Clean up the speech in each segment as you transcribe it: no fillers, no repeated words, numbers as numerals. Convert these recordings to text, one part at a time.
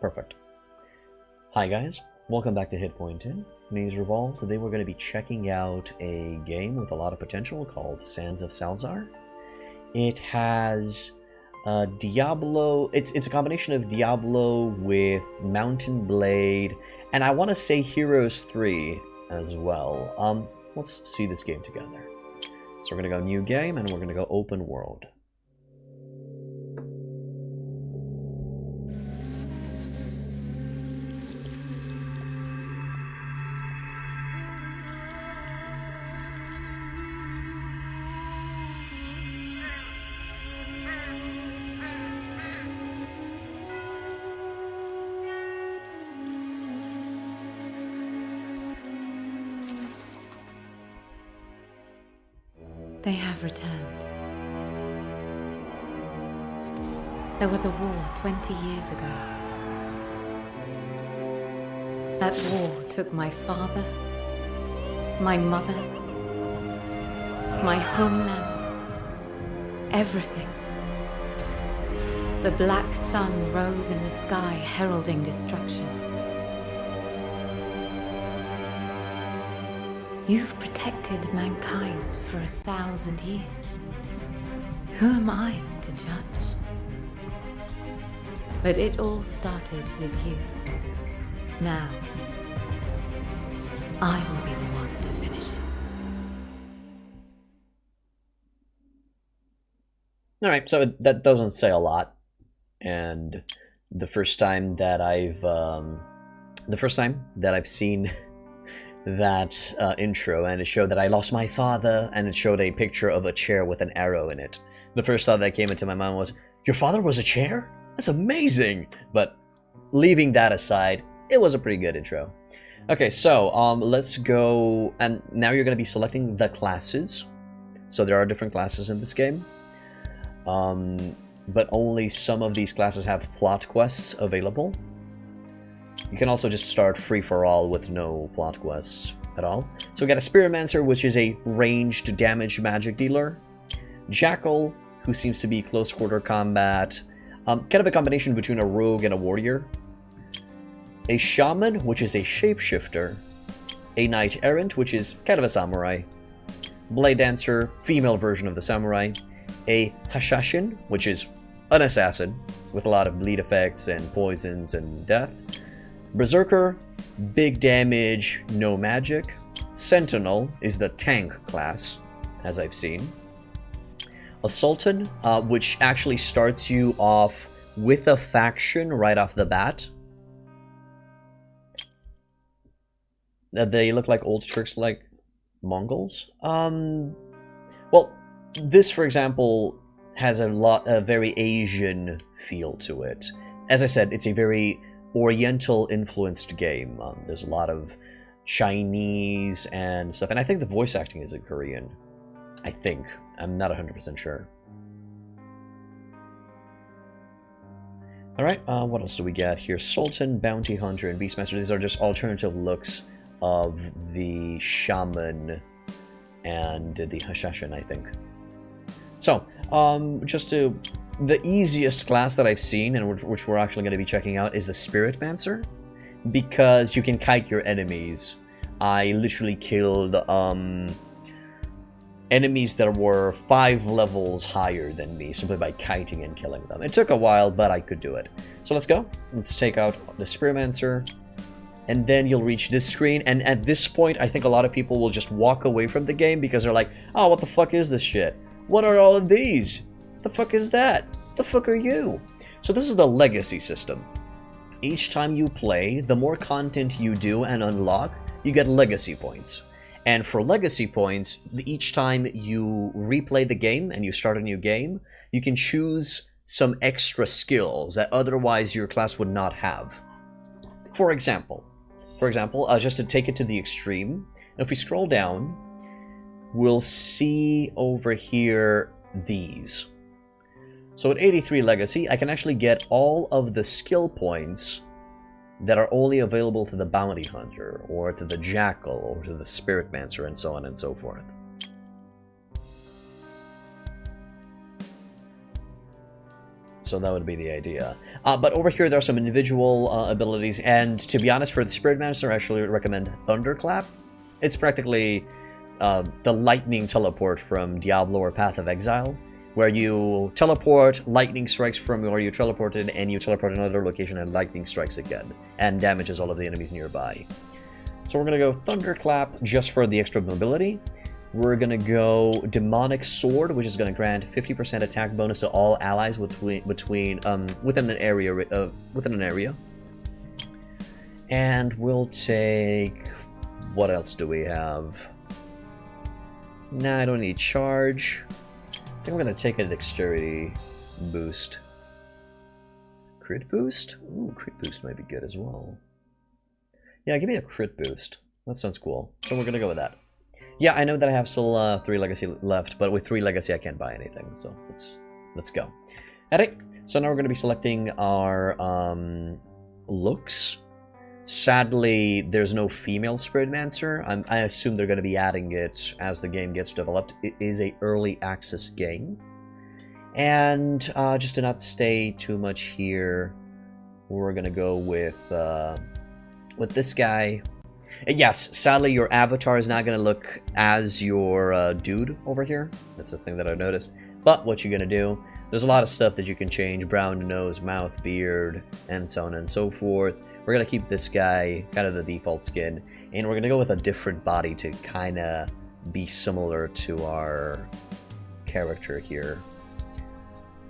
Perfect. Hi guys, welcome back to Hitpointed. My name is Revolve. Today we're going to be checking out a game with a lot of potential called Sands of Salzaar. It has Diablo. It's a combination of Diablo with Mountain Blade, and I want to say Heroes 3 as well. Let's see this game together. So we're going to go new game, and we're going to go open world. They have returned. There was a war 20 years ago. That war took my father, my mother, my homeland, everything. The black sun rose in the sky, heralding destruction. You've protected mankind for 1,000 years. Who am I to judge? But it all started with you. Now, I will be the one to finish it. Alright, so that doesn't say a lot. And the first time that I've seen that intro, and it showed that I lost my father, and it showed a picture of a chair with an arrow in it. The first thought that came into my mind was, your father was a chair? That's amazing! But leaving that aside, it was a pretty good intro. Okay, so let's go, and now you're going to be selecting the classes. So there are different classes in this game. But only some of these classes have plot quests available. You can also just start free-for-all with no plot quests at all. So we got a Spiritmancer, which is a ranged damage magic dealer. Jackal, who seems to be close-quarter combat. Kind of a combination between a rogue and a warrior. A Shaman, which is a shapeshifter. A Knight Errant, which is kind of a samurai. Blade Dancer, female version of the samurai. A Hashashin, which is an assassin, with a lot of bleed effects and poisons and death. Berserker, big damage, no magic. Sentinel is the tank class, as I've seen. A Sultan, which actually starts you off with a faction right off the bat. They look like old Turks, like Mongols. Well, this, for example, has a very Asian feel to it. As I said, it's a very Oriental influenced game. There's a lot of Chinese and stuff, and I think the voice acting is in Korean. I think. I'm not 100% sure. Alright, what else do we get here? Sultan, Bounty Hunter, and Beastmaster. These are just alternative looks of the Shaman and the Hashashin, I think. So, the easiest class that I've seen, and which we're actually going to be checking out, is the Spiritmancer, because you can kite your enemies. I literally killed enemies that were 5 levels higher than me simply by kiting and killing them. It took a while, but I could do it. So let's go. Let's take out the Spiritmancer, and then you'll reach this screen, and at this point, I think a lot of people will just walk away from the game because they're like, oh, what the fuck is this shit? What are all of these? The fuck is that? What the fuck are you? So this is the legacy system. Each time you play, the more content you do and unlock, you get legacy points. And for legacy points, each time you replay the game and you start a new game, you can choose some extra skills that otherwise your class would not have. For example, just to take it to the extreme, if we scroll down, we'll see over here these. So at 83 legacy, I can actually get all of the skill points that are only available to the Bounty Hunter, or to the Jackal, or to the Spiritmancer, and so on and so forth. So that would be the idea. But over here, there are some individual abilities, and to be honest, for the Spirit Master, I actually would recommend Thunderclap. It's practically the lightning teleport from Diablo or Path of Exile, where you teleport, lightning strikes from where you teleported, and you teleport to another location and lightning strikes again, and damages all of the enemies nearby. So we're going to go Thunderclap just for the extra mobility. We're going to go Demonic Sword, which is going to grant 50% attack bonus to all allies within an area. And we'll take... What else do we have? Nah, I don't need charge. I think we're going to take a dexterity boost. Crit boost? Ooh, crit boost might be good as well. Yeah, give me a crit boost. That sounds cool. So we're going to go with that. Yeah, I know that I have still 3 legacy left, but with 3 legacy I can't buy anything, so let's go. Alright, so now we're going to be selecting our looks. Sadly, there's no female Spiritmancer. I assume they're going to be adding it as the game gets developed. It is a early access game. And just to not stay too much here, we're going to go with this guy. Yes, sadly, your avatar is not going to look as your dude over here. That's the thing that I noticed. But what you're going to do, there's a lot of stuff that you can change. Brown nose, mouth, beard, and so on and so forth. We're going to keep this guy kind of the default skin. And we're going to go with a different body to kind of be similar to our character here.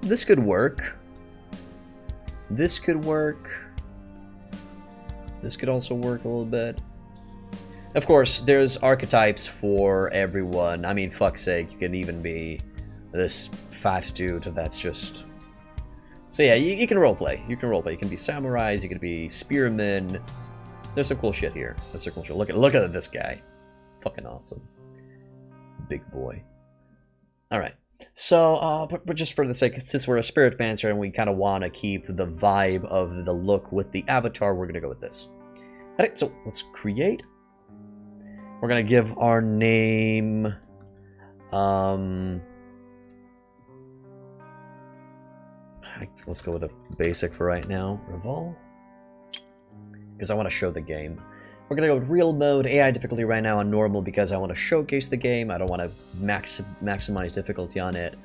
This could work. This could work. This could also work a little bit. Of course, there's archetypes for everyone. I mean, fuck's sake, you can even be this fat dude that's just... So yeah, you can roleplay. You can roleplay. You can be samurais, you can be spearmen. There's some cool shit here. There's some cool shit. Look at this guy. Fucking awesome. Big boy. Alright. So, but just for the sake, since we're a Spiritmancer and we kind of want to keep the vibe of the look with the avatar, we're going to go with this. Alright, so let's create. We're going to give our name... let's go with a basic for right now. Revol. Because I want to show the game. We're going to go with real mode, AI difficulty right now on normal because I want to showcase the game. I don't want to maximize difficulty on it.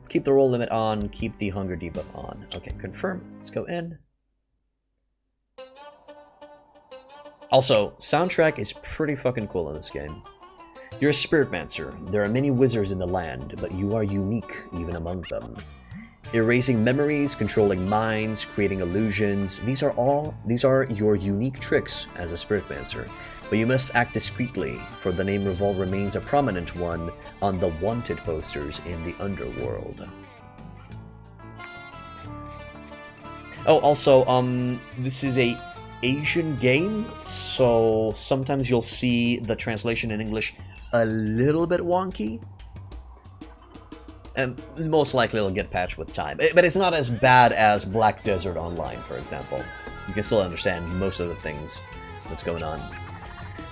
Keep the roll limit on, keep the hunger debuff on. Okay, confirm. Let's go in. Also, soundtrack is pretty fucking cool in this game. You're a Spiritmancer. There are many wizards in the land, but you are unique even among them. Erasing memories, controlling minds, creating illusions, these are your unique tricks as a Spiritmancer. But you must act discreetly, for the name Revol remains a prominent one on the wanted posters in the underworld. Oh, also, this is a Asian game, so sometimes you'll see the translation in English a little bit wonky. And most likely it'll get patched with time. But it's not as bad as Black Desert Online, for example. You can still understand most of the things that's going on.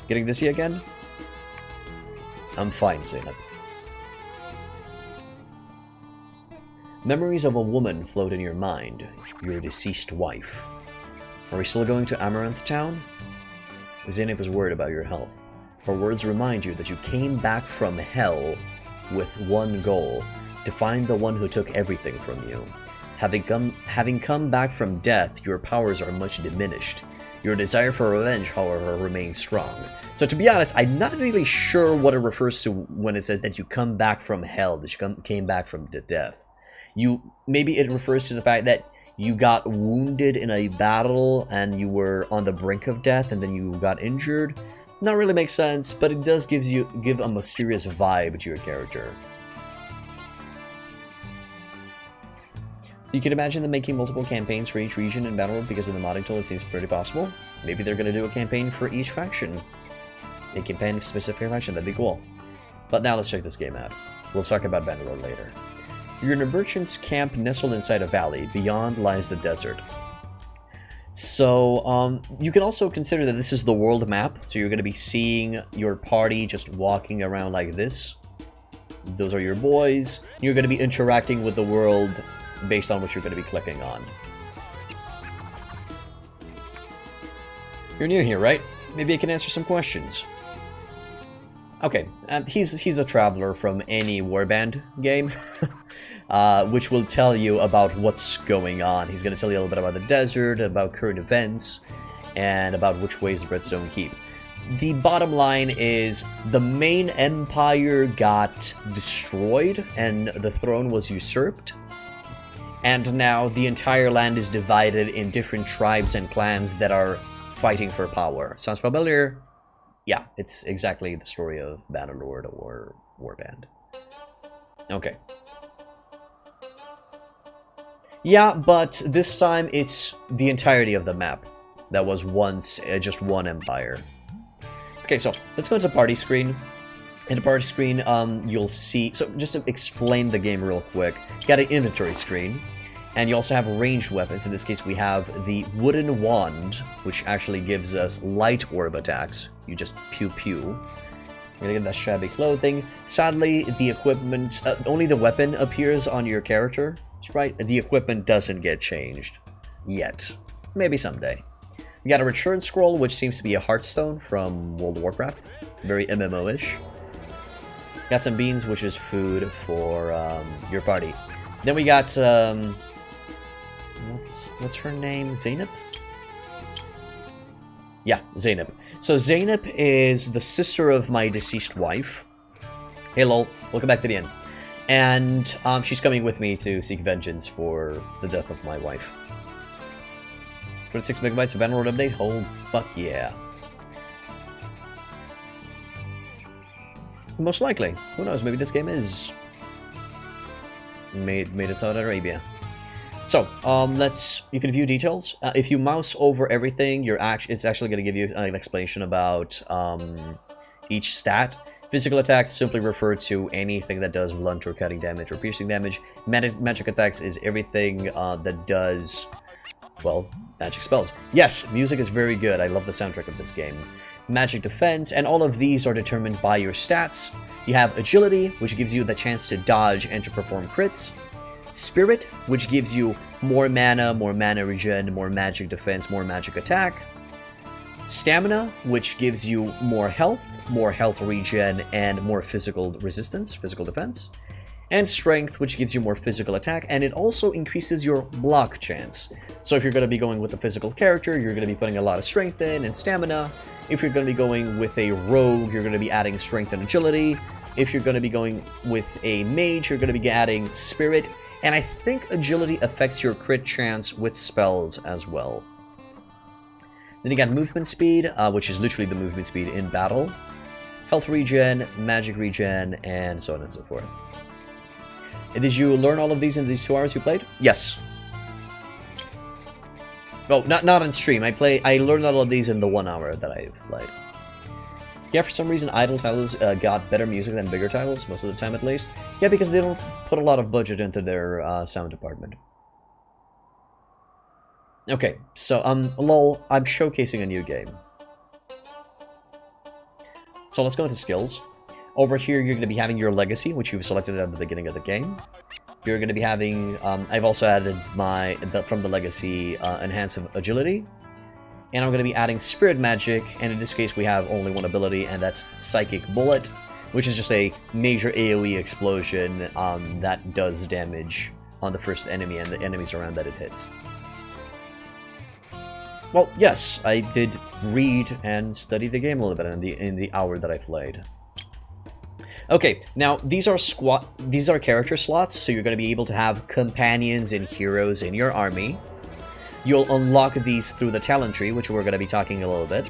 Getting this here again? I'm fine saying it. Memories of a woman float in your mind. Your deceased wife. Are we still going to Amaranth Town? Zeynep is worried about your health. Her words remind you that you came back from hell with one goal. To find the one who took everything from you. Having come back from death, your powers are much diminished. Your desire for revenge, however, remains strong. So to be honest, I'm not really sure what it refers to when it says that you come back from hell, that you came back from death. Maybe it refers to the fact that you got wounded in a battle and you were on the brink of death and then you got injured. Not really makes sense, but it does give a mysterious vibe to your character. You can imagine them making multiple campaigns for each region in Battleworld because in the modding tool it seems pretty possible. Maybe they're going to do a campaign for each faction. A campaign for specific faction, that'd be cool. But now let's check this game out. We'll talk about Battleworld later. You're in a merchant's camp nestled inside a valley. Beyond lies the desert. So, you can also consider that this is the world map. So you're going to be seeing your party just walking around like this. Those are your boys. You're going to be interacting with the world based on what you're going to be clicking on. You're new here, right? Maybe I can answer some questions. Okay, he's a traveler from any warband game, which will tell you about what's going on. He's going to tell you a little bit about the desert, about current events, and about which ways the Redstone keep. The bottom line is the main empire got destroyed and the throne was usurped. And now the entire land is divided in different tribes and clans that are fighting for power. Sounds familiar? Yeah, it's exactly the story of Bannerlord or Warband. Okay. Yeah, but this time it's the entirety of the map that was once just one empire. Okay, so let's go into the party screen. In the party screen, you'll see... So just to explain the game real quick, you got an inventory screen. And you also have ranged weapons. In this case, we have the wooden wand, which actually gives us light orb attacks. You just pew-pew. We're gonna get that shabby clothing. Sadly, the equipment... only the weapon appears on your character, right? The equipment doesn't get changed. Yet. Maybe someday. We got a return scroll, which seems to be a heartstone from World of Warcraft. Very MMO-ish. Got some beans, which is food for your party. Then we got... What's her name? Zainab? Yeah, Zainab. So Zainab is the sister of my deceased wife. Hey lol, welcome back to the end. And she's coming with me to seek vengeance for the death of my wife. 26 megabytes of Bannerlord update? Oh, fuck yeah. Most likely. Who knows, maybe this game is made in Saudi Arabia. So, you can view details. If you mouse over everything, it's actually going to give you an explanation about each stat. Physical attacks simply refer to anything that does blunt or cutting damage or piercing damage. Magic attacks is everything that does, well, magic spells. Yes, music is very good. I love the soundtrack of this game. Magic defense, and all of these are determined by your stats. You have agility, which gives you the chance to dodge and to perform crits. Spirit, which gives you more mana regen, more magic defense, more magic attack. Stamina, which gives you more health regen, and more physical resistance, physical defense. And Strength, which gives you more physical attack, and it also increases your block chance. So if you're going to be going with a physical character, you're going to be putting a lot of Strength in and Stamina. If you're going to be going with a Rogue, you're going to be adding Strength and Agility. If you're going to be going with a Mage, you're going to be adding Spirit. And I think Agility affects your crit chance with spells as well. Then you got Movement Speed, which is literally the movement speed in battle. Health regen, magic regen, and so on and so forth. And did you learn all of these in these 2 hours you played? Yes. Oh, not on stream. I learned all of these in the 1 hour that I played. Yeah, for some reason, idle titles got better music than bigger titles, most of the time at least. Yeah, because they don't put a lot of budget into their sound department. Okay, so, lol, I'm showcasing a new game. So let's go into skills. Over here, you're going to be having your legacy, which you've selected at the beginning of the game. You're going to be having, I've also added from the legacy, enhance agility. And I'm going to be adding Spirit Magic, and in this case we have only one ability, and that's Psychic Bullet, which is just a major AoE explosion that does damage on the first enemy and the enemies around that it hits. Well, yes, I did read and study the game a little bit in the hour that I played. Okay, now these are character slots, so you're going to be able to have companions and heroes in your army. You'll unlock these through the talent tree, which we're going to be talking a little bit.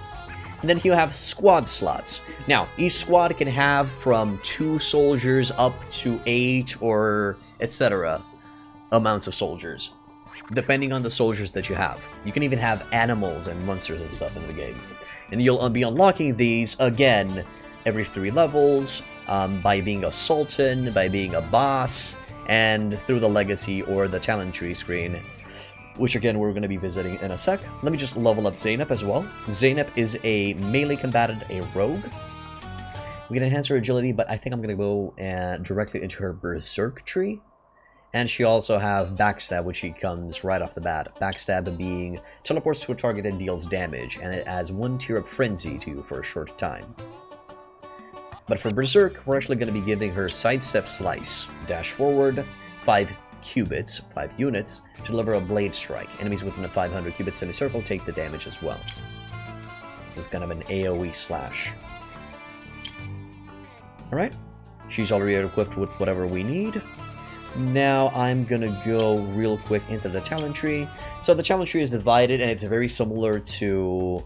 And then you have squad slots. Now, each squad can have from 2 soldiers up to 8 or etc. amounts of soldiers, depending on the soldiers that you have. You can even have animals and monsters and stuff in the game. And you'll be unlocking these, again, every 3 levels, by being a sultan, by being a boss, and through the legacy or the talent tree screen, which again we're going to be visiting in a sec. Let me just level up Zainab as well. Zainab is a melee combatant, a rogue. We can enhance her agility, but I think I'm going to go directly into her berserk tree. And she also have Backstab, which she comes right off the bat. Backstab being teleports to a target and deals damage, and it adds 1 tier of Frenzy to you for a short time. But for Berserk, we're actually going to be giving her Sidestep Slice, dash forward, 5 cubits, 5 units, to deliver a Blade Strike. Enemies within a 500 cubit semicircle take the damage as well. This is kind of an AoE slash. Alright, she's already equipped with whatever we need. Now I'm gonna go real quick into the talent tree. So the talent tree is divided, and it's very similar to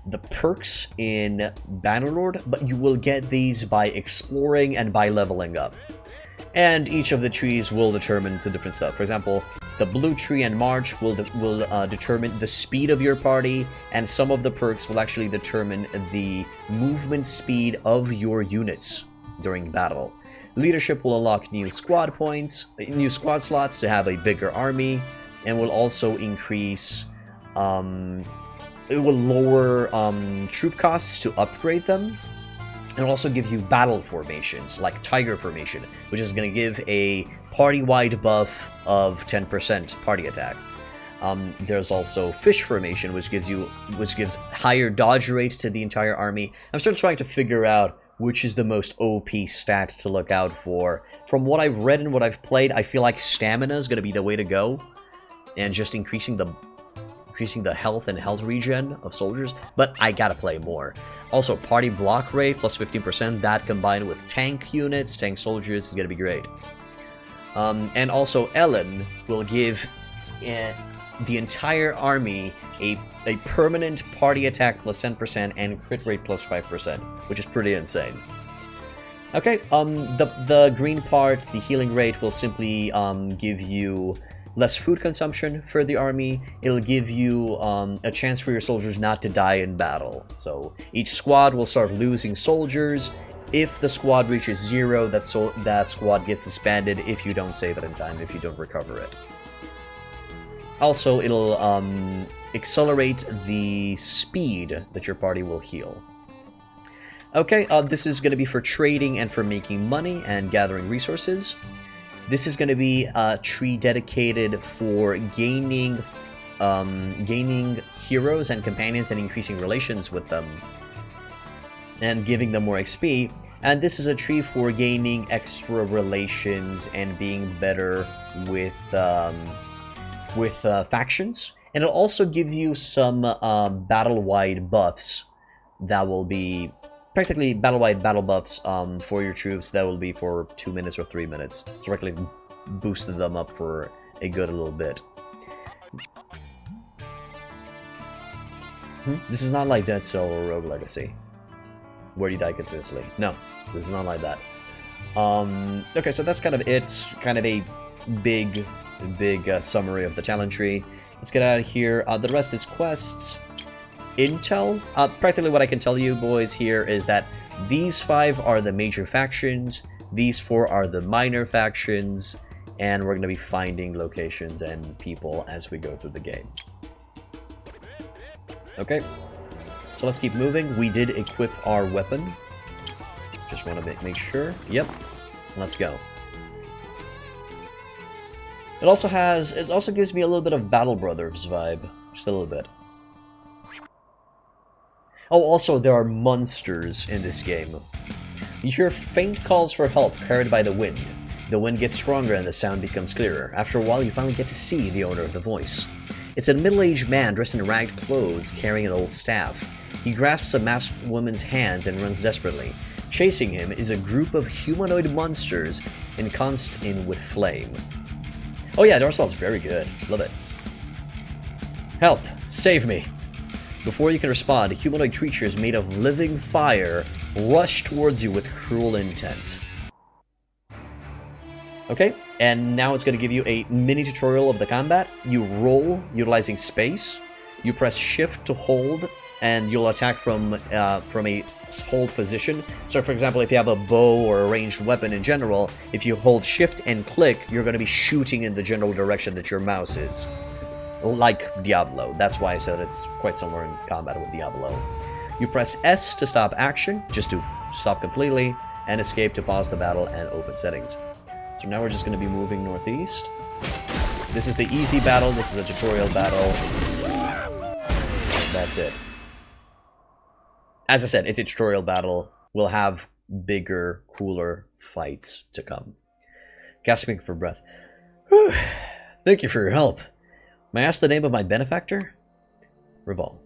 the perks in Bannerlord, but you will get these by exploring and by leveling up. And each of the trees will determine the different stuff. For example, the blue tree and March will determine the speed of your party, and some of the perks will actually determine the movement speed of your units during battle. Leadership will unlock new squad points, new squad slots to have a bigger army, and will also increase, it will lower troop costs to upgrade them. It will also give you battle formations, like Tiger Formation, which is going to give a party-wide buff of 10% party attack. There's also Fish Formation, which gives higher dodge rate to the entire army. I'm still trying to figure out which is the most OP stat to look out for. From what I've read and what I've played, I feel like Stamina is going to be the way to go, and just increasing the health and health regen of soldiers, but I gotta play more. Also, party block rate plus 15%, that combined with tank units, tank soldiers, is gonna be great. And also Ellen will give the entire army a permanent party attack plus 10% and crit rate plus 5%, which is pretty insane. Okay, the green part, the healing rate, will simply give you less food consumption for the army. It'll give you a chance for your soldiers not to die in battle. So each squad will start losing soldiers. If the squad reaches 0, that squad gets disbanded if you don't save it in time, if you don't recover it. Also, it'll accelerate the speed that your party will heal. Okay, this is going to be for trading and for making money and gathering resources. This is going to be a tree dedicated for gaining heroes and companions and increasing relations with them and giving them more XP. And this is a tree for gaining extra relations and being better with factions. And it'll also give you some battle-wide buffs that will be practically battle-wide battle buffs for your troops. That will be for 2 minutes or 3 minutes. Directly boosted them up for a good little bit. This is not like Dead Cell or Rogue Legacy, where you die continuously. No, this is not like that. Okay, so that's kind of it. Kind of a big summary of the talent tree. Let's get out of here. The rest is quests. Intel. Practically what I can tell you, boys, here is that these 5 are the major factions, these 4 are the minor factions, and we're going to be finding locations and people as we go through the game. Okay, so let's keep moving. We did equip our weapon. Just want to make sure. Yep, let's go. It also gives me a little bit of Battle Brothers vibe, just a little bit. Oh, also, there are monsters in this game. You hear faint calls for help carried by the wind. The wind gets stronger and the sound becomes clearer. After a while, you finally get to see the owner of the voice. It's a middle-aged man dressed in ragged clothes, carrying an old staff. He grasps a masked woman's hands and runs desperately. Chasing him is a group of humanoid monsters encompassed in with flame. Oh yeah, Dark Souls is very good. Love it. Help! Save me! Before you can respond, humanoid creatures made of living fire rush towards you with cruel intent. Okay, and now it's going to give you a mini tutorial of the combat. You roll utilizing space. You press shift to hold, and you'll attack from a hold position. So for example, if you have a bow or a ranged weapon in general, if you hold shift and click, you're going to be shooting in the general direction that your mouse is. Like Diablo. That's why I said it's quite similar in combat with Diablo. You press S to stop action, just to stop completely, and escape to pause the battle and open settings. So now we're just going to be moving northeast. This is an easy battle. This is a tutorial battle. That's it. As I said, it's a tutorial battle. We'll have bigger, cooler fights to come. Gasping for breath. Whew. Thank you for your help. May I ask the name of my benefactor? Revolve.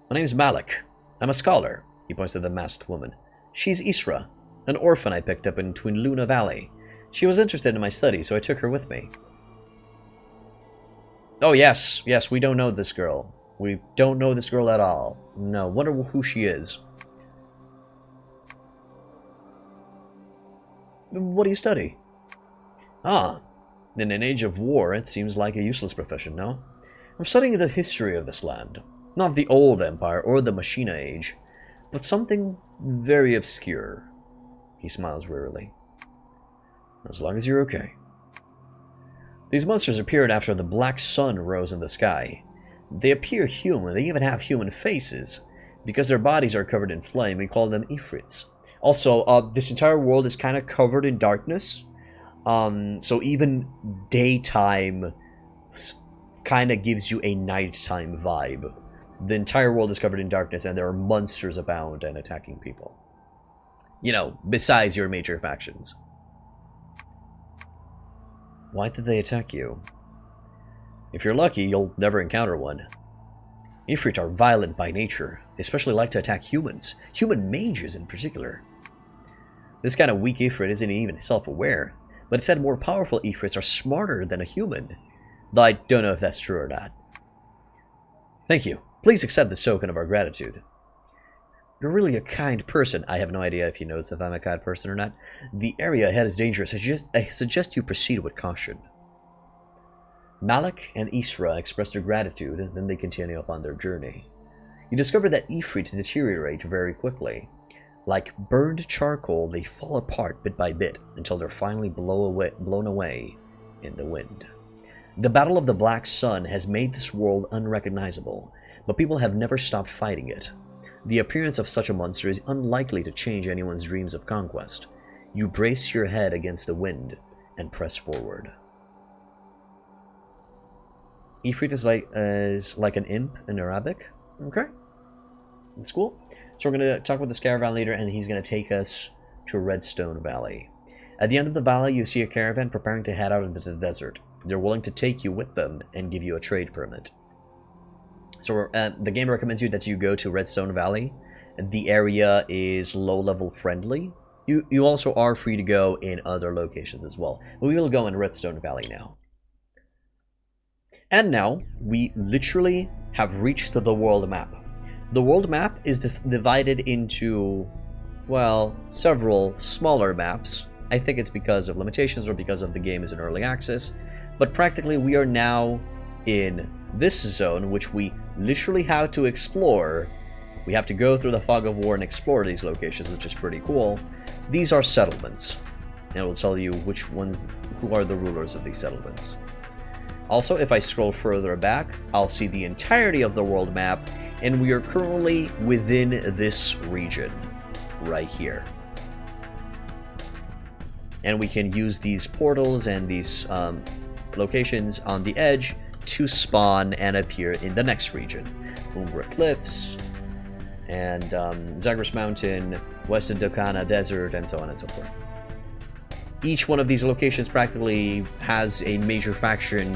My name's Malik. I'm a scholar. He points to the masked woman. She's Isra, an orphan I picked up in Twin Luna Valley. She was interested in my studies, so I took her with me. Oh, yes, we don't know this girl. We don't know this girl at all. No, wonder who she is. What do you study? Ah, in an age of war, it seems like a useless profession, no? I'm studying the history of this land. Not the old empire or the Machina age, but something very obscure. He smiles wearily. As long as you're okay. These monsters appeared after the black sun rose in the sky. They appear human, they even have human faces. Because their bodies are covered in flame, we call them Ifrits. Also, this entire world is kind of covered in darkness. So even daytime kind of gives you a nighttime vibe. The entire world is covered in darkness and there are monsters abound and attacking people. You know, besides your major factions. Why did they attack you? If you're lucky, you'll never encounter one. Ifrit are violent by nature. They especially like to attack humans. Human mages in particular. This kind of weak Ifrit isn't even self-aware. But it said more powerful Ifrits are smarter than a human. Though I don't know if that's true or not. Thank you. Please accept this token of our gratitude. You're really a kind person. I have no idea if he knows if I'm a kind person or not. The area ahead is dangerous. I suggest you proceed with caution. Malik and Isra express their gratitude, and then they continue upon their journey. You discover that Ifrits deteriorate very quickly. Like burned charcoal, they fall apart bit by bit until they're finally blown away in the wind. The Battle of the Black Sun has made this world unrecognizable, but people have never stopped fighting it. The appearance of such a monster is unlikely to change anyone's dreams of conquest. You brace your head against the wind and press forward. Ifrit is like an imp in Arabic. Okay, that's cool. So we're going to talk with this caravan leader, and he's going to take us to Redstone Valley. At the end of the valley, you see a caravan preparing to head out into the desert. They're willing to take you with them and give you a trade permit. So the game recommends you that you go to Redstone Valley. The area is low-level friendly. You also are free to go in other locations as well. But we will go in Redstone Valley now. And now, we literally have reached the world map. The world map is divided into, well, several smaller maps. I think it's because of limitations or because of the game is in early access. But practically, we are now in this zone, which we literally have to explore. We have to go through the Fog of War and explore these locations, which is pretty cool. These are settlements. And it will tell you who are the rulers of these settlements. Also, if I scroll further back, I'll see the entirety of the world map, and we are currently within this region, right here. And we can use these portals and these locations on the edge to spawn and appear in the next region. Umbra Cliffs, and Zagros Mountain, Western Dokana Desert, and so on and so forth. Each one of these locations practically has a major faction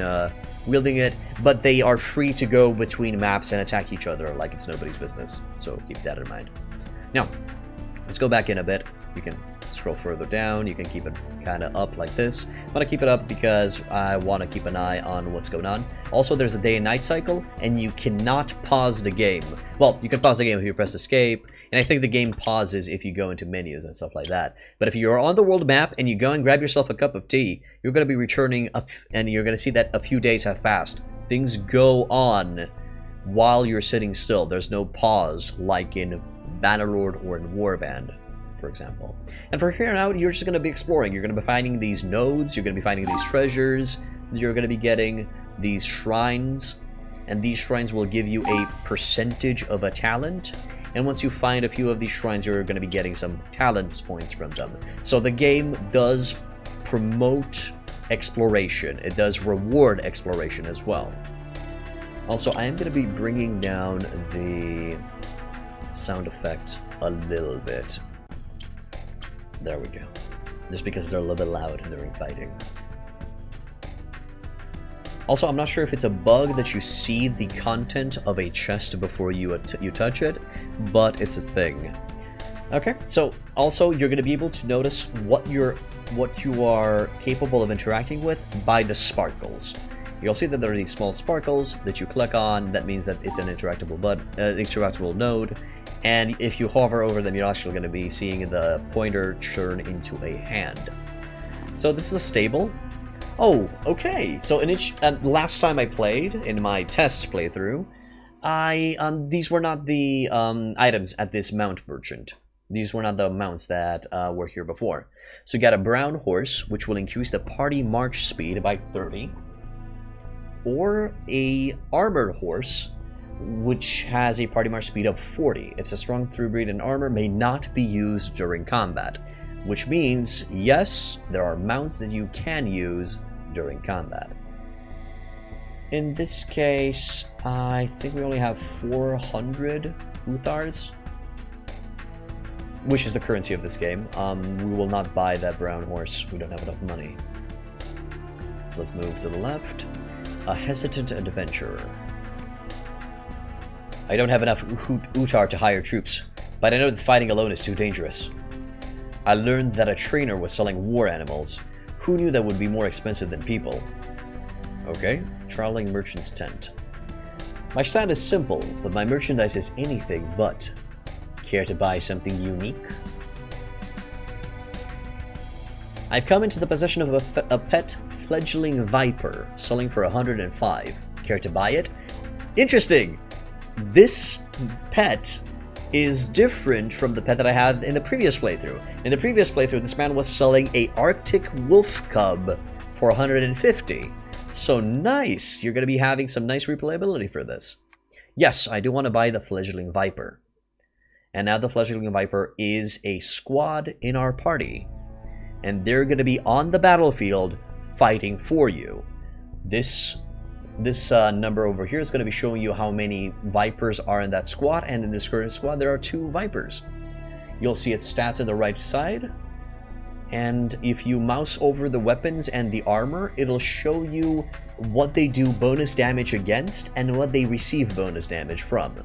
wielding it, but they are free to go between maps and attack each other like it's nobody's business. So keep that in mind. Now, let's go back in a bit. You can scroll further down. You can keep it kind of up like this. I'm going to keep it up because I want to keep an eye on what's going on. Also, there's a day and night cycle, and you cannot pause the game. Well, you can pause the game if you press escape, and I think the game pauses if you go into menus and stuff like that. But if you're on the world map and you go and grab yourself a cup of tea, you're going to be returning, and you're going to see that a few days have passed. Things go on while you're sitting still. There's no pause like in Bannerlord or in Warband, for example. And from here on out, you're just going to be exploring. You're going to be finding these nodes, you're going to be finding these treasures, you're going to be getting these shrines, and these shrines will give you a percentage of a talent. And once you find a few of these shrines, you're going to be getting some talent points from them. So the game does promote exploration. It does reward exploration as well. Also, I am going to be bringing down the sound effects a little bit. There we go. Just because they're a little bit loud during fighting. Also, I'm not sure if it's a bug that you see the content of a chest before you touch it, but it's a thing. Okay, so also you're going to be able to notice what you are capable of interacting with by the sparkles. You'll see that there are these small sparkles that you click on. That means that it's an interactable node. And if you hover over them, you're actually going to be seeing the pointer turn into a hand. So this is a stable. Oh, okay. So last time I played, in my test playthrough, these were not the items at this mount merchant. These were not the mounts that were here before. So you got a brown horse, which will increase the party march speed by 30. Or a armored horse, which has a party march speed of 40. It's a strong thoroughbred, and armor may not be used during combat. Which means, yes, there are mounts that you can use during combat. In this case, I think we only have 400 Uthars, which is the currency of this game. We will not buy that brown horse. We don't have enough money. So let's move to the left. A hesitant adventurer. I don't have enough Uthar to hire troops, but I know that fighting alone is too dangerous. I learned that a trainer was selling war animals. Who knew that would be more expensive than people? Okay, traveling merchant's tent. My stand is simple, but my merchandise is anything but. Care to buy something unique? I've come into the possession of a pet fledgling viper, selling for 105. Care to buy it? Interesting! This pet is different from the pet that I had in the previous playthrough. In the previous playthrough, this man was selling a Arctic wolf cub for 150. So nice! You're going to be having some nice replayability for this. Yes, I do want to buy the fledgling viper. And now the fledgling viper is a squad in our party. And they're going to be on the battlefield fighting for you. This number over here is going to be showing you how many vipers are in that squad, and in this current squad there are 2 vipers. You'll see its stats on the right side, and if you mouse over the weapons and the armor, it'll show you what they do bonus damage against and what they receive bonus damage from.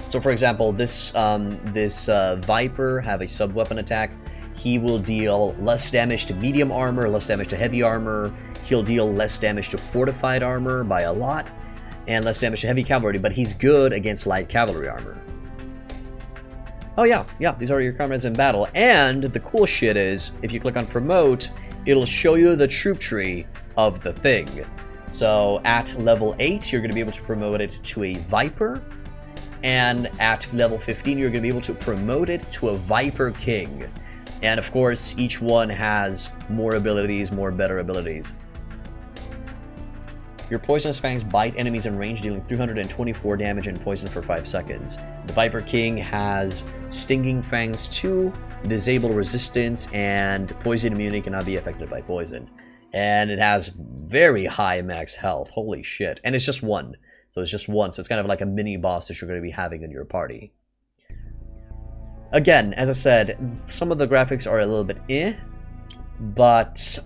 So for example, this viper have a sub-weapon attack. He will deal less damage to medium armor, less damage to heavy armor. He'll deal less damage to fortified armor by a lot, and less damage to heavy cavalry, but he's good against light cavalry armor. Oh yeah, these are your comrades in battle. And the cool shit is, if you click on promote, it'll show you the troop tree of the thing. So at level 8, you're going to be able to promote it to a Viper, and at level 15, you're going to be able to promote it to a Viper King. And of course, each one has more abilities, more better abilities. Your Poisonous Fangs bite enemies in range, dealing 324 damage and poison for 5 seconds. The Viper King has Stinging Fangs 2, Disable Resistance, and Poison Immunity cannot be affected by poison. And it has very high max health, holy shit. And it's just one. So it's just one, so it's kind of like a mini boss that you're going to be having in your party. Again, as I said, some of the graphics are a little bit but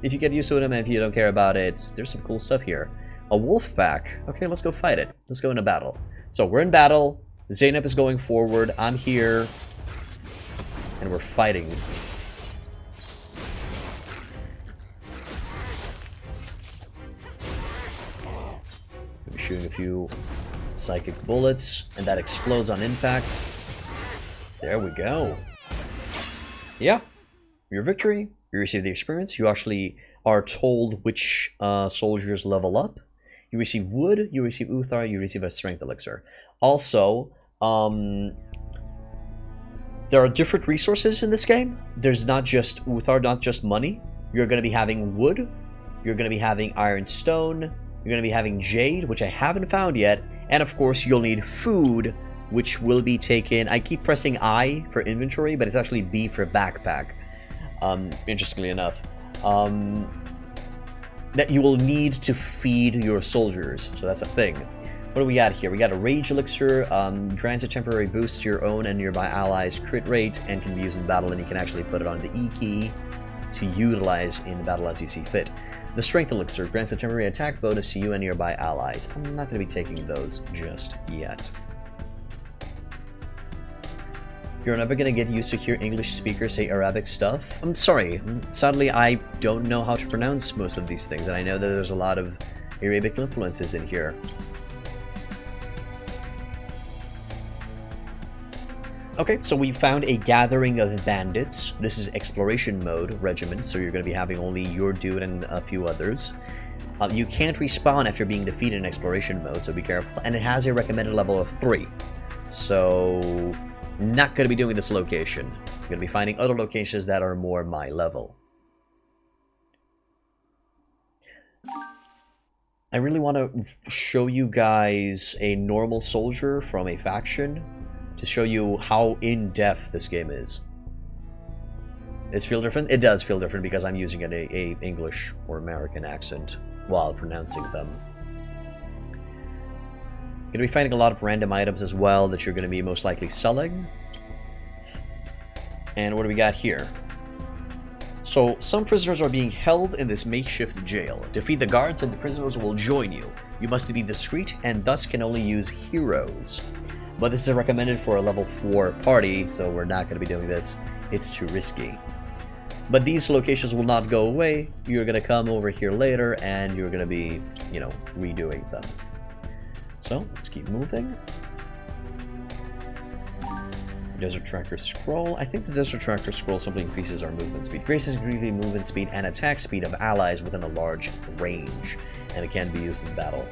if you get used to them and if you don't care about it, there's some cool stuff here. A wolf pack. Okay, let's go fight it. Let's go into battle. So we're in battle. Zeynep is going forward. I'm here. And we're fighting. I'm shooting a few psychic bullets, and that explodes on impact. There we go. Yeah, your victory. You receive the experience. You actually are told which soldiers level up. You receive wood, you receive Uthar, you receive a strength elixir. Also, there are different resources in this game. There's not just Uthar, not just money. You're going to be having wood, you're going to be having iron stone, you're going to be having jade, which I haven't found yet, and of course you'll need food, which will be taken. I keep pressing I for inventory, but it's actually B for backpack. interestingly enough. That you will need to feed your soldiers, so that's a thing. What do we got here? We got a Rage Elixir, grants a temporary boost to your own and nearby allies' crit rate, and can be used in battle, and you can actually put it on the E key to utilize in battle as you see fit. The Strength Elixir grants a temporary attack bonus to you and nearby allies. I'm not going to be taking those just yet. You're never going to get used to hear English speakers say Arabic stuff? I'm sorry. Sadly, I don't know how to pronounce most of these things, and I know that there's a lot of Arabic influences in here. Okay, so we found a gathering of bandits. This is exploration mode regiment, so you're going to be having only your dude and a few others. You can't respawn after being defeated in exploration mode, so be careful. And it has a recommended level of 3. So, not going to be doing this location. I'm going to be finding other locations that are more my level. I really want to show you guys a normal soldier from a faction to show you how in-depth this game is. Does it feel different? It does feel different because I'm using an English or American accent while pronouncing them. You're going to be finding a lot of random items as well that you're going to be most likely selling. And what do we got here? So, some prisoners are being held in this makeshift jail. Defeat the guards and the prisoners will join you. You must be discreet and thus can only use heroes. But this is recommended for a level 4 party, so we're not going to be doing this. It's too risky. But these locations will not go away. You're going to come over here later, and you're going to be, you know, redoing them. So, let's keep moving. Desert Tracker Scroll. I think the Desert Tracker Scroll simply increases our movement speed. Increases movement speed and attack speed of allies within a large range, and it can be used in battle.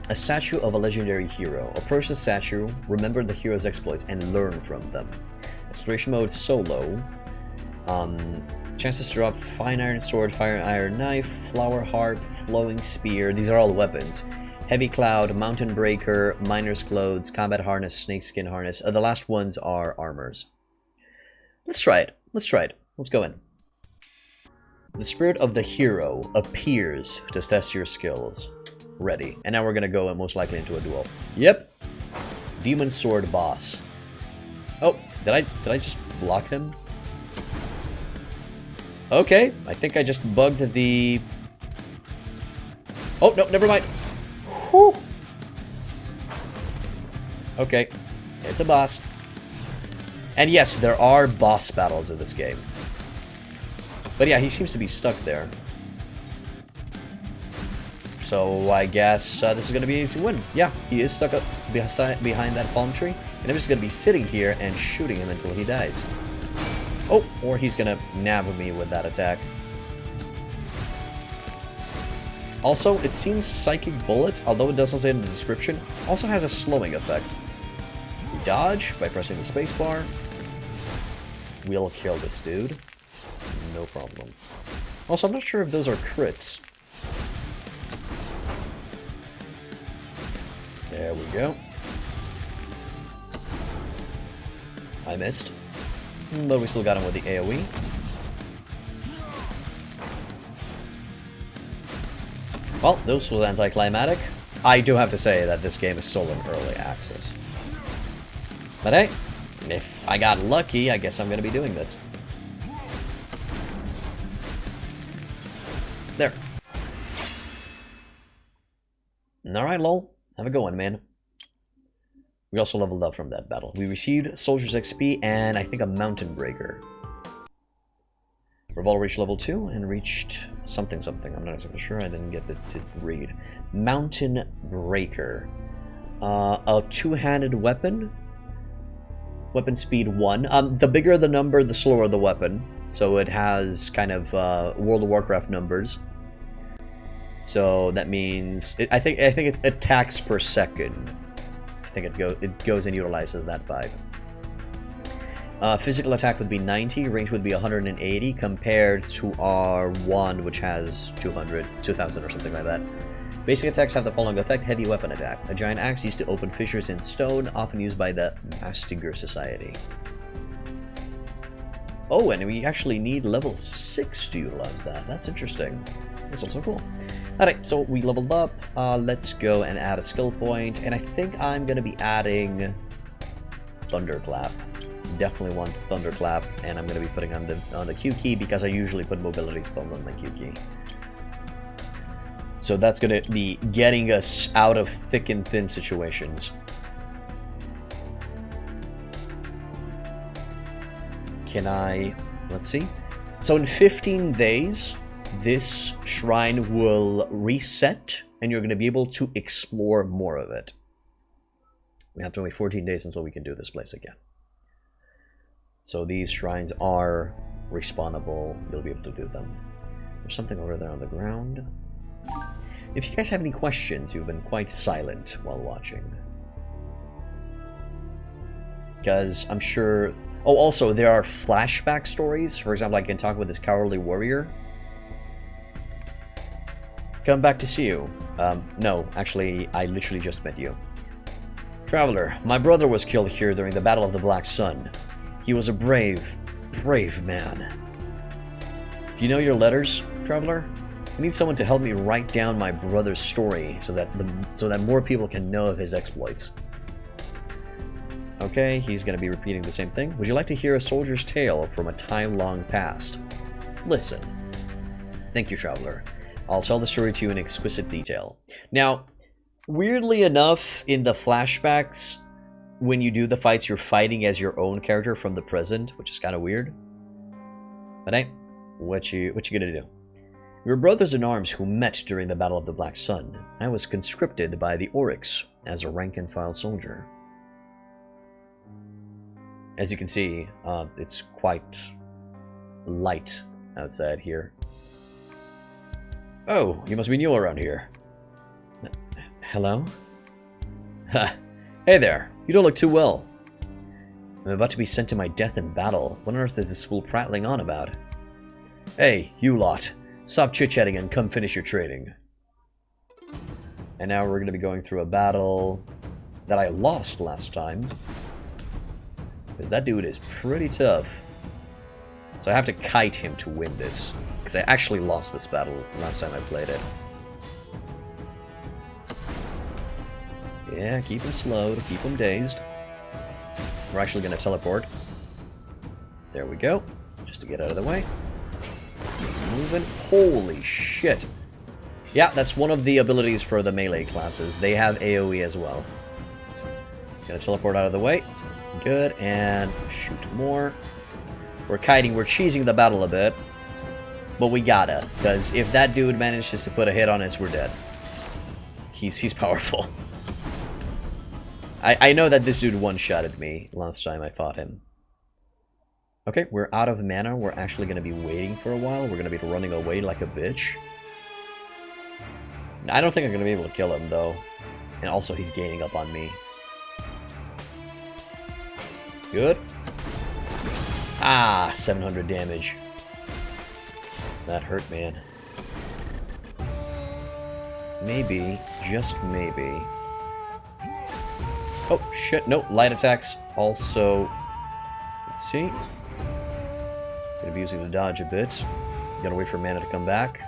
A statue of a legendary hero. Approach the statue, remember the hero's exploits, and learn from them. Exploration mode solo. Chances to drop fine iron sword, fire iron knife, flower harp, flowing spear. These are all weapons. Heavy cloud, mountain breaker, miner's clothes, combat harness, snakeskin harness. The last ones are armors. Let's try it. Let's try it. Let's go in. The spirit of the hero appears to test your skills. Ready. And now we're gonna go most likely into a duel. Yep. Demon Sword boss. Oh, did I just block him? Okay, I think I just bugged the... Oh, no, never mind. Whew. Okay, it's a boss. And yes, there are boss battles in this game. But yeah, he seems to be stuck there. So I guess this is going to be an easy win. Yeah, he is stuck up behind that palm tree. And I'm just going to be sitting here and shooting him until he dies. Oh, or he's going to nab me with that attack. Also, it seems Psychic Bullet, although it doesn't say in the description, also has a slowing effect. We dodge by pressing the spacebar. We'll kill this dude. No problem. Also, I'm not sure if those are crits. There we go. I missed. But we still got him with the AoE. Well, this was anticlimactic. I do have to say that this game is still in early access. But hey, if I got lucky, I guess I'm going to be doing this. There. Alright, lol. Have a good one, man. We also leveled up from that battle. We received Soldier's XP and I think a Mountain Breaker. We've all reached level 2 and reached something. I'm not exactly sure. I didn't get to read. Mountain Breaker. A two-handed weapon. Weapon speed 1. The bigger the number, the slower the weapon. So it has kind of World of Warcraft numbers. So that means I think it's attacks per second. I think it goes and utilizes that vibe. Physical attack would be 90, range would be 180 compared to our wand, which has 2000 or something like that. Basic attacks have the following effect: heavy weapon attack, a giant axe used to open fissures in stone, often used by the Mastinger Society. Oh, and we actually need level 6 to utilize that. That's interesting. That's also cool. Alright, so we leveled up. Let's go and add a skill point. And I think I'm going to be adding Thunderclap. Definitely want Thunderclap. And I'm going to be putting on the Q key because I usually put mobility spells on my Q key. So that's going to be getting us out of thick and thin situations. Can I... let's see. So in 15 days, this shrine will reset, and you're going to be able to explore more of it. We have to wait 14 days until we can do this place again. So these shrines are respawnable. You'll be able to do them. There's something over there on the ground. If you guys have any questions, you've been quite silent while watching. Because I'm sure... oh, also, there are flashback stories. For example, I can talk with this cowardly warrior. Come back to see you. No, actually, I literally just met you. Traveler, my brother was killed here during the Battle of the Black Sun. He was a brave, brave man. Do you know your letters, Traveler? I need someone to help me write down my brother's story so that more people can know of his exploits. Okay, he's going to be repeating the same thing. Would you like to hear a soldier's tale from a time long past? Listen. Thank you, Traveler. I'll tell the story to you in exquisite detail. Now, weirdly enough, in the flashbacks, when you do the fights, you're fighting as your own character from the present, which is kind of weird. But hey, what you gonna do? We were brothers in arms who met during the Battle of the Black Sun. I was conscripted by the Oryx as a rank-and-file soldier. As you can see, it's quite light outside here. Oh, you must be new around here. Hello? Ha! Hey there, you don't look too well. I'm about to be sent to my death in battle. What on earth is this fool prattling on about? Hey, you lot. Stop chit-chatting and come finish your trading. And now we're going to be going through a battle that I lost last time. Because that dude is pretty tough. So I have to kite him to win this. Because I actually lost this battle last time I played it. Yeah, keep him slow to keep him dazed. We're actually going to teleport. There we go. Just to get out of the way. Moving. Holy shit. Yeah, that's one of the abilities for the melee classes. They have AoE as well. Gonna teleport out of the way. Good, and shoot more. We're kiting, we're cheesing the battle a bit. But we gotta, because if that dude manages to put a hit on us, we're dead. He's powerful. I know that this dude one-shotted me last time I fought him. Okay, we're out of mana. We're actually going to be waiting for a while. We're going to be running away like a bitch. I don't think I'm going to be able to kill him, though. And also, he's gaining up on me. Good. Ah, 700 damage. That hurt, man. Maybe, just maybe. Oh, shit, no, light attacks. Also, let's see. Gonna be using the dodge a bit. Gotta wait for mana to come back.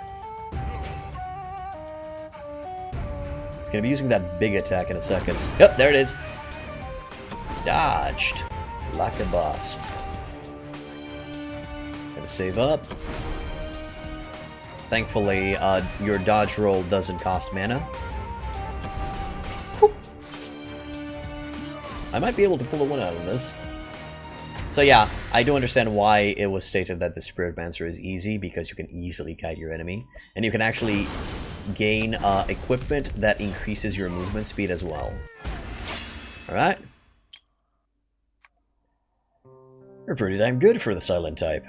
He's gonna be using that big attack in a second. Yep, there it is. Dodged. Like a boss. Gotta save up. Thankfully, your dodge roll doesn't cost mana. Whew. I might be able to pull a one out of this. So yeah, I do understand why it was stated that the Spirit Mancer is easy, because you can easily kite your enemy. And you can actually gain equipment that increases your movement speed as well. Alright. You're pretty damn good for the silent type.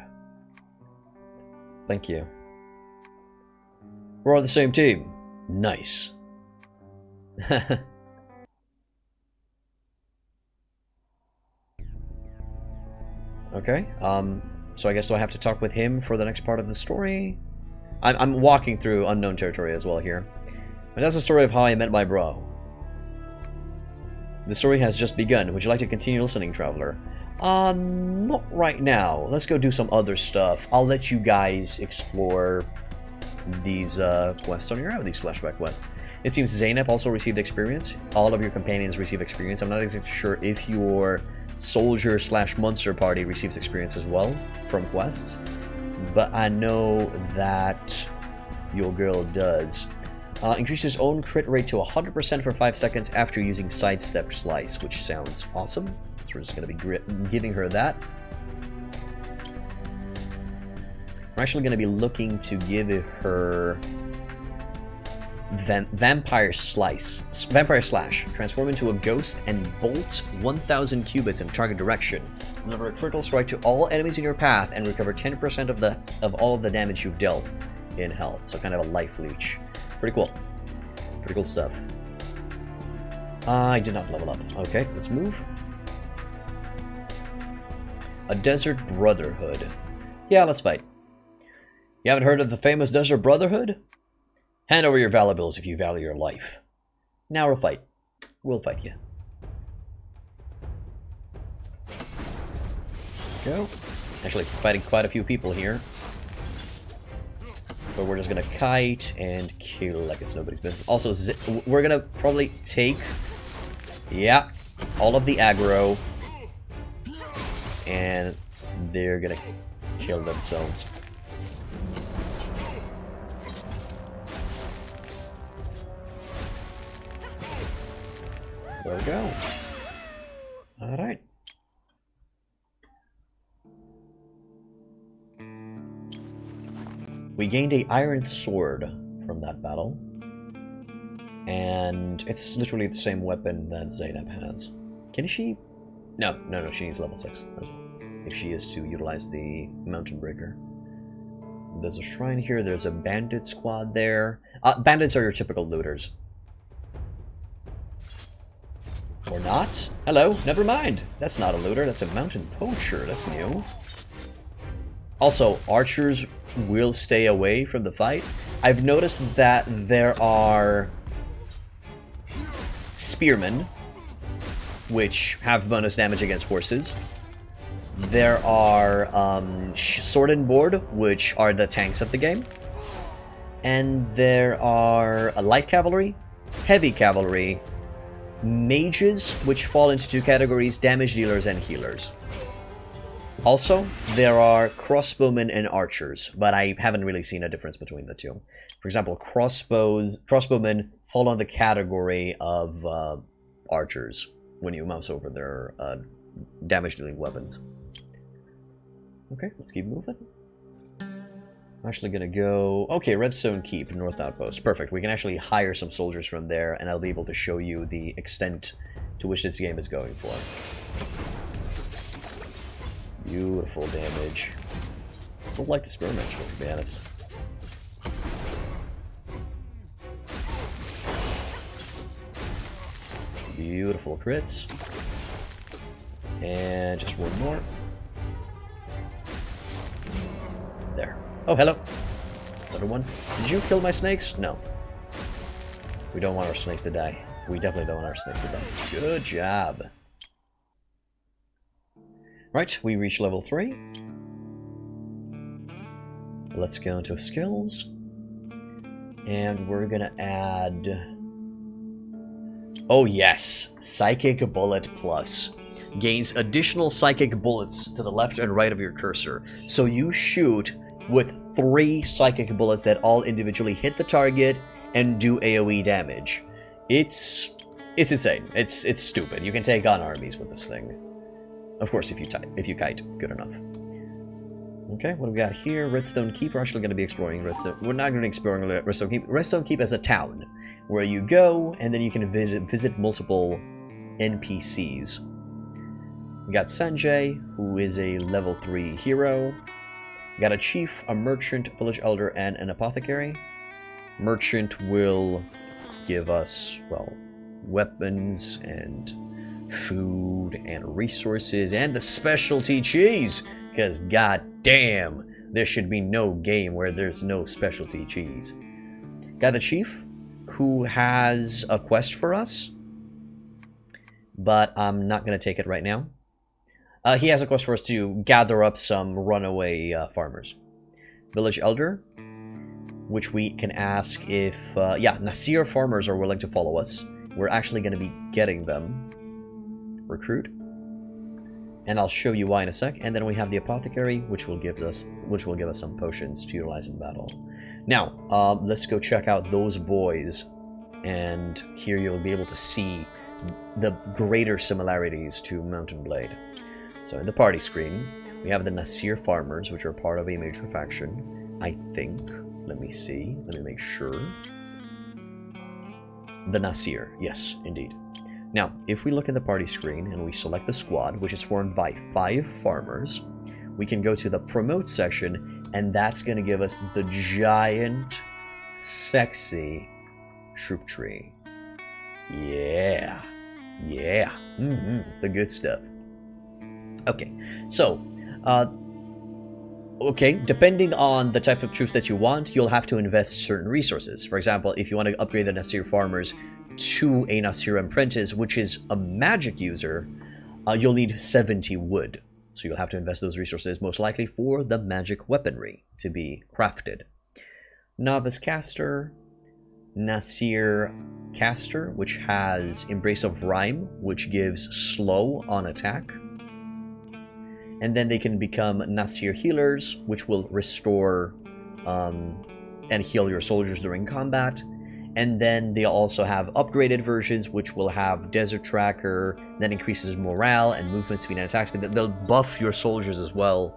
Thank you. We're on the same team. Nice. Okay, so I guess do I have to talk with him for the next part of the story? I'm walking through unknown territory as well here. But that's the story of how I met my bro. The story has just begun. Would you like to continue listening, Traveler? Not right now. Let's go do some other stuff. I'll let you guys explore these quests on your own, these flashback quests. It seems Zeynep also received experience. All of your companions receive experience. I'm not exactly sure if your soldier/monster party receives experience as well from quests, but I know that your girl does. Increases own crit rate to 100% for 5 seconds after using Sidestep Slice, which sounds awesome. So we're just going to be giving her that. We're actually going to be looking to give her Vampire Slash. Transform into a ghost and bolt 1,000 cubits in target direction. Deliver a critical strike to all enemies in your path and recover 10% of all of the damage you've dealt in health. So kind of a life leech. Pretty cool. Pretty cool stuff. I did not level up. Okay, let's move. A Desert Brotherhood. Yeah, let's fight. You haven't heard of the famous Desert Brotherhood? Hand over your valuables if you value your life. Now we'll fight. We'll fight you. Go. Actually fighting quite a few people here. But we're just gonna kite and kill like it's nobody's business. Also, we're gonna probably take, yeah, all of the aggro. And they're gonna kill themselves. There we go. Alright. We gained an iron sword from that battle. And it's literally the same weapon that Zeynep has. Can she? No, she needs level 6 as well. If she is to utilize the Mountain Breaker. There's a shrine here, there's a bandit squad there. Bandits are your typical looters. Or not? Hello, never mind. That's not a looter, that's a mountain poacher. That's new. Also, archers will stay away from the fight. I've noticed that there are spearmen, which have bonus damage against horses. There are sword and board, which are the tanks of the game. And there are a light cavalry, heavy cavalry, mages, which fall into two categories, damage dealers and healers. Also, there are crossbowmen and archers, but I haven't really seen a difference between the two. For example, crossbowmen fall on the category of archers when you mouse over their damage-dealing weapons. Okay, let's keep moving. I'm actually gonna go... Okay, Redstone Keep, North Outpost. Perfect, we can actually hire some soldiers from there, and I'll be able to show you the extent to which this game is going for. Beautiful damage. I don't like the experiment, to be honest. Beautiful crits. And just one more. There. Oh, hello. Another one. Did you kill my snakes? No. We don't want our snakes to die. We definitely don't want our snakes to die. Good job. Right, we reached level 3. Let's go into skills. And we're gonna add... Oh yes! Psychic Bullet Plus. Gains additional psychic bullets to the left and right of your cursor. So you shoot with 3 psychic bullets that all individually hit the target and do AoE damage. It's insane. It's stupid. You can take on armies with this thing. Of course, if you kite, good enough. Okay, what do we got here? Redstone Keep. We're actually going to be exploring Redstone. We're not going to be exploring Redstone Keep. Redstone Keep as a town, where you go and then you can visit multiple NPCs. We got Sanjay, who is a level 3 hero. We got a chief, a merchant, village elder, and an apothecary. Merchant will give us, well, weapons and food and resources and the specialty cheese, because goddamn, there should be no game where there's no specialty cheese. Got the chief, who has a quest for us, but I'm not going to take it right now. He has a quest for us to gather up some runaway farmers. Village Elder, which we can ask if, Nasir farmers are willing to follow us. We're actually going to be getting them. Recruit. And I'll show you why in a sec. And then we have the Apothecary, which will give us some potions to utilize in battle. Now, let's go check out those boys. And here you'll be able to see the greater similarities to Mountain Blade. So in the party screen, we have the Nasir farmers, which are part of a major faction, I think. Let me see. Let me make sure. The Nasir. Yes, indeed. Now, if we look at the party screen and we select the squad, which is formed by 5 farmers, we can go to the promote section, and that's going to give us the giant, sexy troop tree. Yeah. Yeah. The good stuff. Okay, so, depending on the type of troops that you want, you'll have to invest certain resources. For example, if you want to upgrade the Nasir farmers to a Nasir apprentice, which is a magic user, you'll need 70 wood. So you'll have to invest those resources, most likely for the magic weaponry to be crafted. Novice caster, Nasir caster, which has Embrace of Rhyme, which gives slow on attack. And then they can become Nasir healers, which will restore and heal your soldiers during combat. And then they also have upgraded versions, which will have Desert Tracker, that increases morale and movement speed and attack speed. They'll buff your soldiers as well,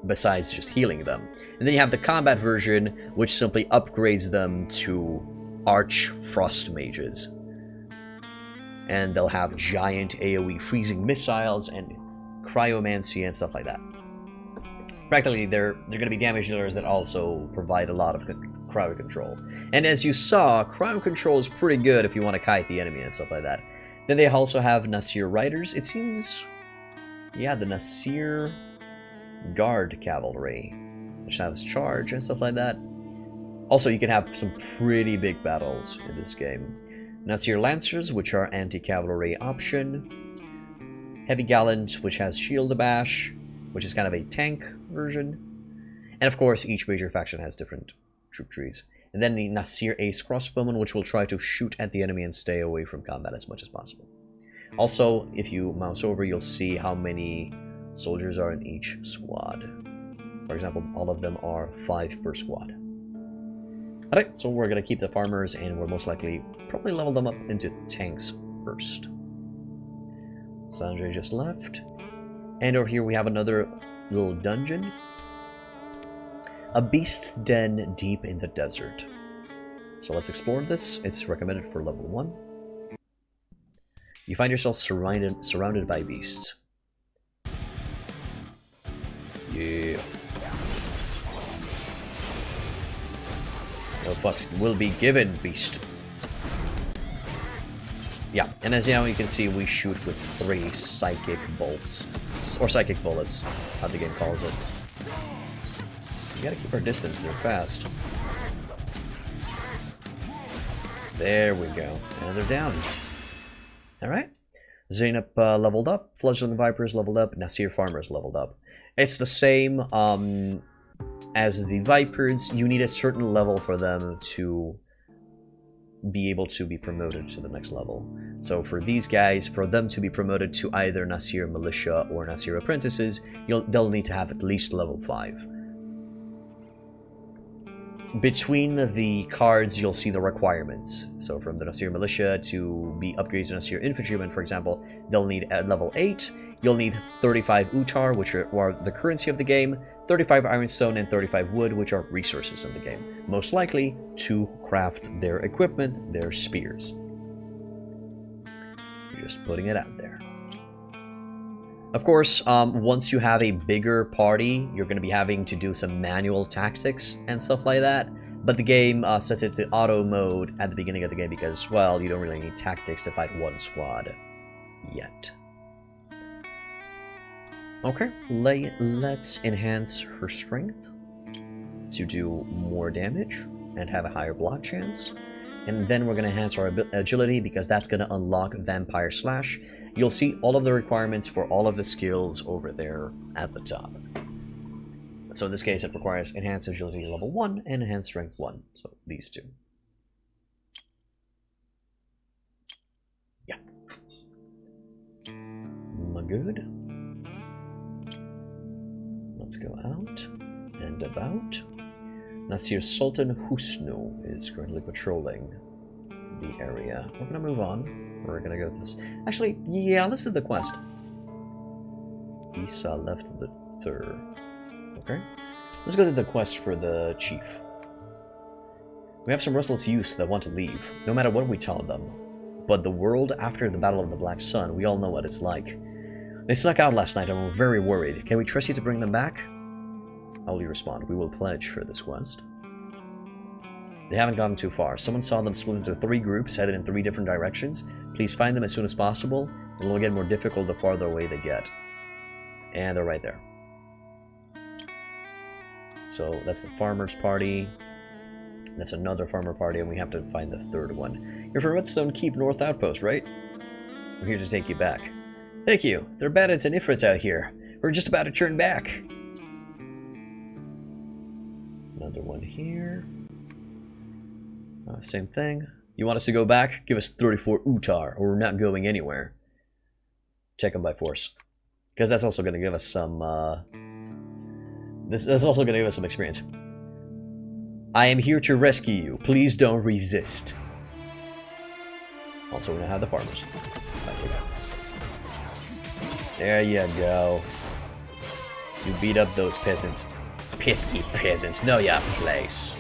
besides just healing them. And then you have the combat version, which simply upgrades them to Arch Frost Mages. And they'll have giant AoE freezing missiles and cryomancy and stuff like that. Practically, they're going to be damage dealers that also provide a lot of crowd control. And as you saw, crowd control is pretty good if you want to kite the enemy and stuff like that. Then they also have Nasir Riders. It seems, yeah, the Nasir Guard Cavalry, which has charge and stuff like that. Also, you can have some pretty big battles in this game. Nasir Lancers, which are anti-cavalry option. Heavy Gallant, which has Shield Bash, which is kind of a tank version. And of course, each major faction has different troop trees. And then the Nasir Ace Crossbowman, which will try to shoot at the enemy and stay away from combat as much as possible. Also, if you mouse over, you'll see how many soldiers are in each squad. For example, all of them are 5 per squad. Alright, so we're going to keep the farmers, and we're most likely probably level them up into tanks first. Sanjay just left. And over here we have another little dungeon. A beast's den deep in the desert. So let's explore this. It's recommended for level 1. You find yourself surrounded by beasts. Yeah. No fucks will be given, beast. Yeah, and as now you can see, we shoot with 3 psychic bolts. Or psychic bullets, how the game calls it. We gotta keep our distance, they're fast. There we go. And they're down. Alright. Zainab leveled up, Fledgling Vipers leveled up, Nasir Farmers leveled up. It's the same as the Vipers. You need a certain level for them to be able to be promoted to the next level. So for these guys, for them to be promoted to either Nasir Militia or Nasir Apprentices, they'll need to have at least level 5. Between the cards, you'll see the requirements. So from the Nasir Militia to be upgraded to Nasir Infantryman, for example, they'll need at level 8. You'll need 35 Utar, which are the currency of the game, 35 Ironstone, and 35 Wood, which are resources in the game. Most likely to craft their equipment, their spears. Just putting it out there. Of course, once you have a bigger party, you're going to be having to do some manual tactics and stuff like that. But the game sets it to auto mode at the beginning of the game because, well, you don't really need tactics to fight one squad yet. Okay, let's enhance her strength to do more damage and have a higher block chance. and then we're going to enhance our agility because that's going to unlock Vampire Slash. You'll see all of the requirements for all of the skills over there at the top. So in this case, it requires enhanced agility level 1 and enhanced strength 1. So these two. Yeah. Good. Let's go out and about. Nasir Sultan Husnu is currently patrolling the area. We're gonna move on. We're gonna go to this. Actually, yeah, let's do the quest. Isa left the third. Okay. Let's go to the quest for the chief. We have some restless youths that want to leave, no matter what we tell them. But the world after the Battle of the Black Sun, we all know what it's like. They snuck out last night and we're very worried. Can we trust you to bring them back? How will you respond? We will pledge for this quest. They haven't gotten too far. Someone saw them split into 3 groups, headed in 3 different directions. Please find them as soon as possible. It will get more difficult the farther away they get. And they're right there. So that's the farmer's party. That's another farmer party, and we have to find the 3rd one. You're from Redstone Keep North Outpost, right? I'm here to take you back. Thank you. There are bandits and ifrits out here. We're just about to turn back. Another one here. Same thing. You want us to go back? Give us 34 Utar, or we're not going anywhere. Check them by force. Because that's also going to give us some, that's also going to give us some experience. I am here to rescue you. Please don't resist. Also, we're going to have the farmers. There you go. You beat up those peasants. Pesky peasants. Know your place.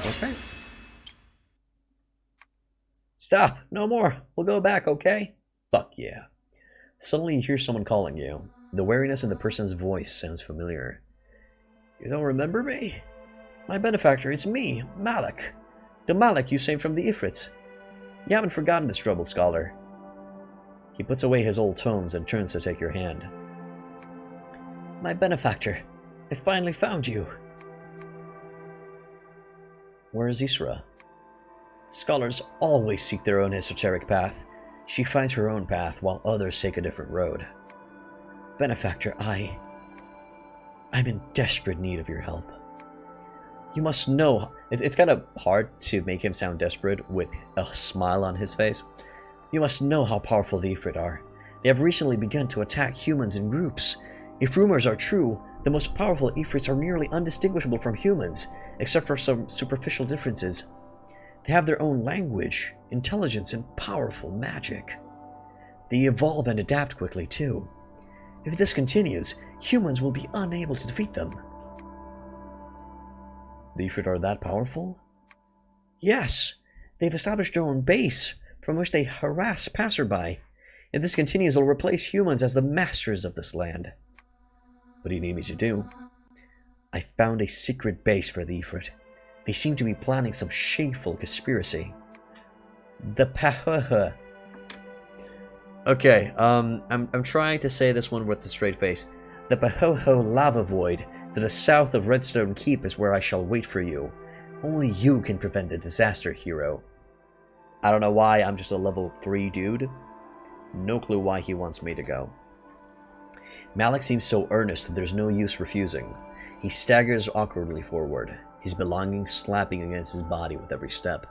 Okay. Stop. No more. We'll go back, okay? Fuck yeah. Suddenly you hear someone calling you. The wariness in the person's voice sounds familiar. You don't remember me? My benefactor, it's me, Malik. The Malik you saved from the Ifrits. You haven't forgotten this troubled scholar. He puts away his old tomes and turns to take your hand. My benefactor, I finally found you. Where is Isra? Scholars always seek their own esoteric path. She finds her own path while others take a different road. Benefactor, I'm in desperate need of your help. You must know, it's kind of hard to make him sound desperate with a smile on his face. You must know how powerful the Ifrit are. They have recently begun to attack humans in groups. If rumors are true, the most powerful Ifrits are nearly undistinguishable from humans, except for some superficial differences. They have their own language, intelligence, and powerful magic. They evolve and adapt quickly, too. If this continues, humans will be unable to defeat them. The Ifrit are that powerful? Yes! They've established their own base, from which they harass passerby. If this continues, they'll replace humans as the masters of this land. What do you need me to do? I found a secret base for the Ifrit. They seem to be planning some shameful conspiracy. The Pahoha. Okay, I'm trying to say this one with a straight face. The Pahoho lava void to the south of Redstone Keep is where I shall wait for you. Only you can prevent the disaster, hero. I don't know why, I'm just a level 3 dude. No clue why he wants me to go. Malik seems so earnest that there's no use refusing. He staggers awkwardly forward, his belongings slapping against his body with every step.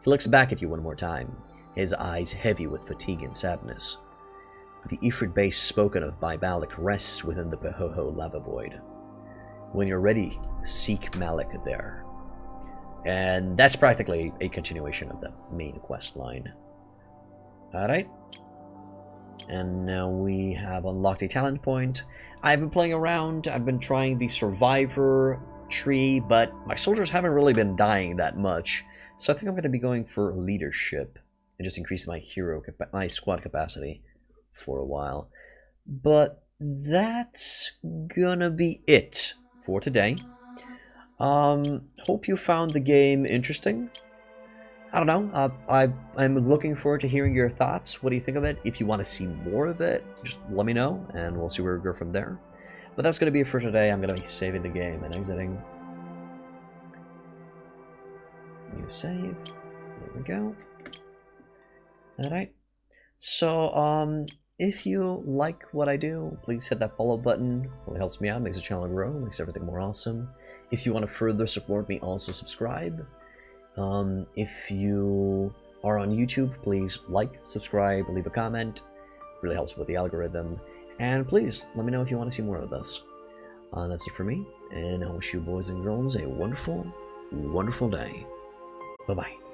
He looks back at you one more time, his eyes heavy with fatigue and sadness. The Ifrit base spoken of by Malik rests within the Pahoho lava void. When you're ready, seek Malik there. And that's practically a continuation of the main quest line. Alright. And now we have unlocked a talent point. I've been playing around, I've been trying the survivor tree, but my soldiers haven't really been dying that much. So I think I'm going to be going for leadership and just increase my my squad capacity for a while. But that's gonna be it for today. Hope you found the game interesting. I don't know, I'm looking forward to hearing your thoughts. What do you think of it? If you want to see more of it, just let me know, and we'll see where we go from there. But that's going to be it for today. I'm going to be saving the game and exiting. New save. There we go. Alright. So, if you like what I do, please hit that follow button. It really helps me out, makes the channel grow, makes everything more awesome. If you want to further support me, also subscribe. If you are on YouTube, please like, subscribe, leave a comment. It really helps with the algorithm. And please, let me know if you want to see more of this. That's it for me, and I wish you boys and girls a wonderful, wonderful day. Bye-bye.